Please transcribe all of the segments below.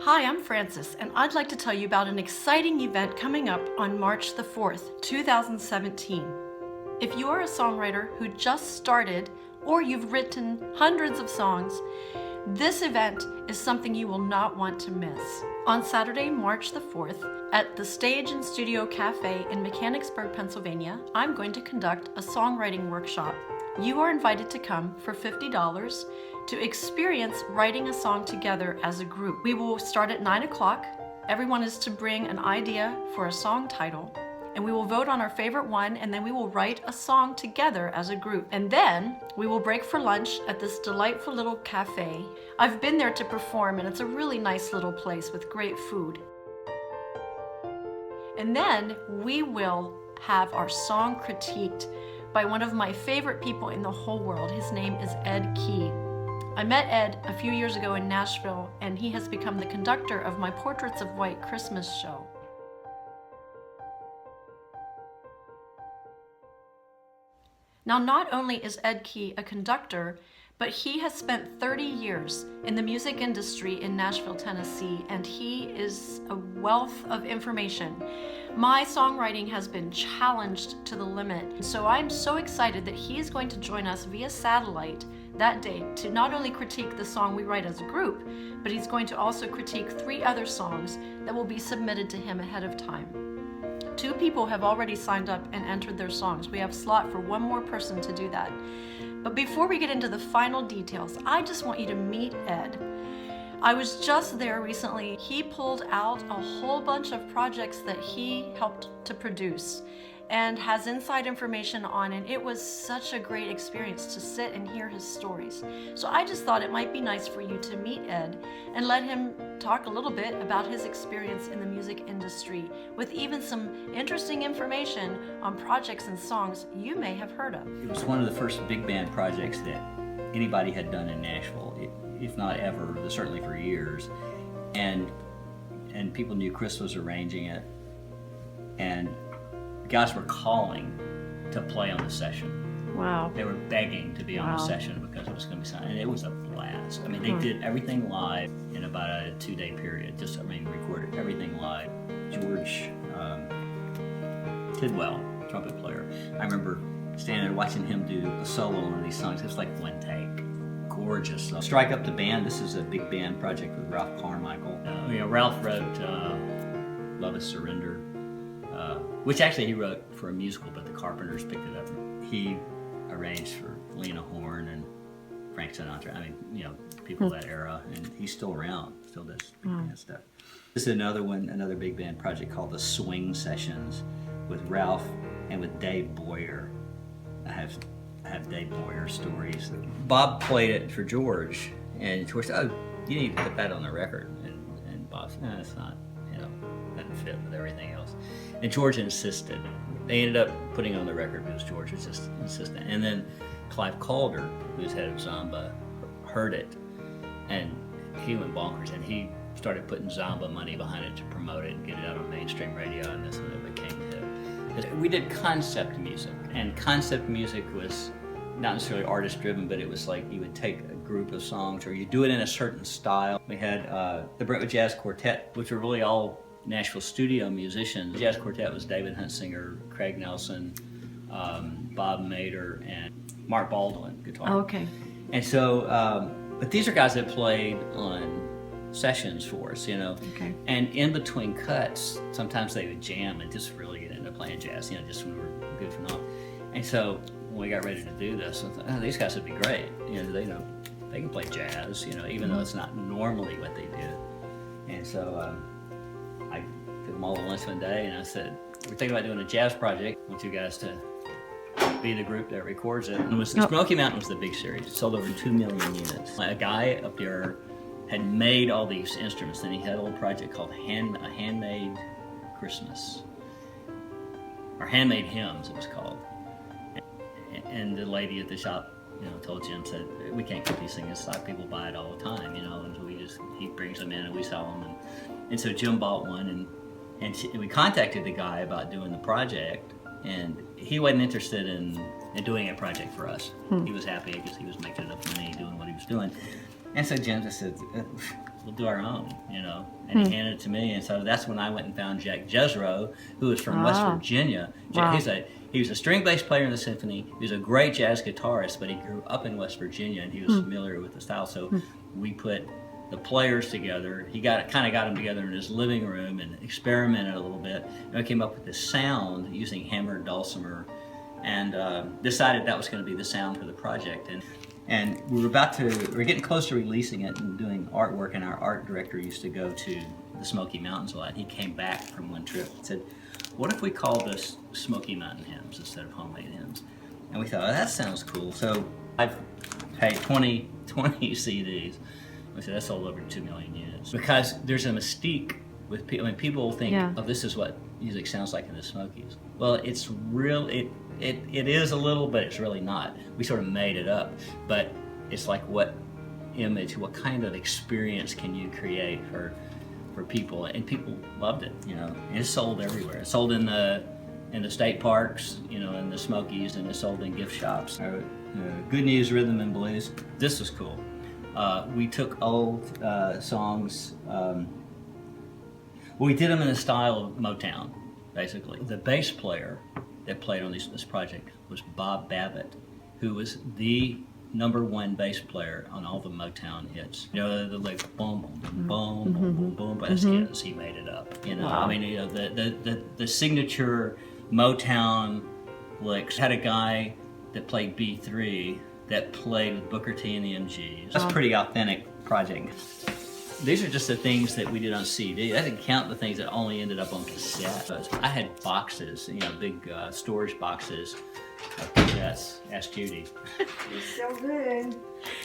Hi, I'm Frances, and I'd like to tell you about an exciting event coming up on March the 4th, 2017. If you are a songwriter who just started, or you've written hundreds of songs, this event is something you will not want to miss. On Saturday, March the 4th, at the Stage and Studio Cafe in Mechanicsburg, Pennsylvania, I'm going to conduct a songwriting workshop. You are invited to come for $50 to experience writing a song together as a group. We will start at 9 o'clock. Everyone is to bring an idea for a song title, and we will vote on our favorite one, and then we will write a song together as a group. And then we will break for lunch at this delightful little cafe. I've been there to perform, and it's a really nice little place with great food. And then we will have our song critiqued by one of my favorite people in the whole world. His name is Ed Key. I met Ed a few years ago in Nashville, and he has become the conductor of my Portraits of White Christmas show. Now, not only is Ed Key a conductor, but he has spent 30 years in the music industry in Nashville, Tennessee, and he is a wealth of information. My songwriting has been challenged to the limit, so I'm so excited that he is going to join us via satellite that day to not only critique the song we write as a group, but he's going to also critique 3 other songs that will be submitted to him ahead of time. 2 people have already signed up and entered their songs. We have a slot for 1 more person to do that. But before we get into the final details, I just want you to meet Ed. I was just there recently. He pulled out a whole bunch of projects that he helped to produce and has inside information on, and it was such a great experience to sit and hear his stories. So I just thought it might be nice for you to meet Ed and let him talk a little bit about his experience in the music industry, with even some interesting information on projects and songs you may have heard of. It was one of the first big band projects that anybody had done in Nashville, if not ever, certainly for years. And people knew Chris was arranging it, and guys were calling to play on the session. Wow. They were begging to be on the session because it was going to be something, and it was a blast. I mean, they did everything live in about a 2-day period. Recorded everything live. George Tidwell, trumpet player, I remember standing there watching him do a solo on one of these songs. It was like one take. Gorgeous. Strike Up the Band. This is a big band project with Ralph Carmichael. Ralph wrote Love Is Surrender, which actually he wrote for a musical, but the Carpenters picked it up. He arranged for Lena Horne and Frank Sinatra. I mean, people of that era, and he's still around, still does big band stuff. This is another big band project called the Swing Sessions with Ralph and with Dave Boyer. I have Dave Boyer stories. Bob played it for George, and George said, "Oh, you need to put that on the record." And Bob said, "No, it's not. Doesn't fit with everything else." And George insisted. They ended up putting it on the record because George was just insistent. And then Clive Calder, who's head of Zamba, heard it, and he went bonkers, and he started putting Zamba money behind it to promote it and get it out on mainstream radio, and that's when it became a hit. We did concept music, and concept music was not necessarily artist-driven, but it was like you would take a group of songs, or you do it in a certain style. We had the Brentwood Jazz Quartet, which were really all Nashville studio musicians. The Jazz Quartet was David Huntsinger, Craig Nelson, Bob Mader, and Mark Baldwin, guitar. Oh, okay. And so, but these are guys that played on sessions for us, Okay. And in between cuts, sometimes they would jam and just really get into playing jazz, just when we were goofing off. And so when we got ready to do this, I thought, these guys would be great. They can play jazz, even though it's not normally what they do. And so I took them all to lunch one day, and I said, "We're thinking about doing a jazz project. I want you guys to be the group that records it." And it was Smoky Mountain was the big series. It sold over 2 million units. A guy up there had made all these instruments, and he had a little project called A Handmade Christmas, or Handmade Hymns, it was called. And the lady at the shop, told Jim, said, "We can't keep these things in stock. People buy it all the time, and so he brings them in and we sell them." And so Jim bought one, and we contacted the guy about doing the project, and he wasn't interested in doing a project for us. He was happy because he was making enough money doing what he was doing. And so Jim just said, we'll do our own, you know. And he handed it to me, and so that's when I went and found Jack Jezro, who is from West Virginia. Wow. He was a string bass player in the symphony. He was a great jazz guitarist, but he grew up in West Virginia, and he was familiar with the style. So we put the players together. He got them together in his living room and experimented a little bit. And we came up with this sound using hammered dulcimer, and decided that was going to be the sound for the project. And we're getting close to releasing it and doing artwork, and our art director used to go to the Smoky Mountains a lot. He came back from one trip and said, what if we call this Smoky Mountain Hymns instead of Homemade Hymns? And we thought, oh, that sounds cool. So I've paid 20 CDs. We said, that's sold over 2 million units. Because there's a mystique with people. I mean, people think, oh, this is what music sounds like in the Smokies. Well, it's real. It is a little, but it's really not. We sort of made it up. But it's like, what kind of experience can you create for people? And people loved it, you know. And it's sold everywhere. It's sold in the state parks, you know, in the Smokies, and it's sold in gift shops. Good News Rhythm and Blues. This was cool. We took old songs. We did them in the style of Motown, basically. The bass player that played on this project was Bob Babbitt, who was the #1 bass player on all the Motown hits. You know, the like boom, boom, boom, boom, boom, boom, but that's his. He made it up. You know, I mean, you know, the signature Motown licks. Had a guy that played B3 that played with Booker T and the MGs. That's a pretty authentic project. These are just the things that we did on CD. That didn't count the things that only ended up on cassette. I had boxes, you know, big storage boxes of cassettes. Ask Judy. You're so good.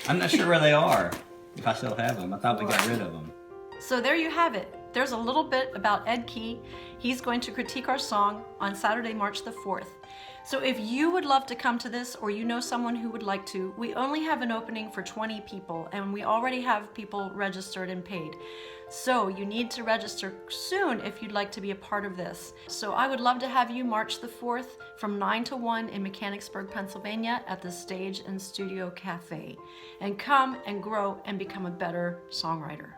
I'm not sure where they are, if I still have them. I thought we got rid of them. So there you have it. There's a little bit about Ed Key. He's going to critique our song on Saturday, March the 4th. So if you would love to come to this, or you know someone who would like to, we only have an opening for 20 people, and we already have people registered and paid. So you need to register soon if you'd like to be a part of this. So I would love to have you March the 4th from 9 to 1 in Mechanicsburg, Pennsylvania at the Stage and Studio Cafe. And come and grow and become a better songwriter.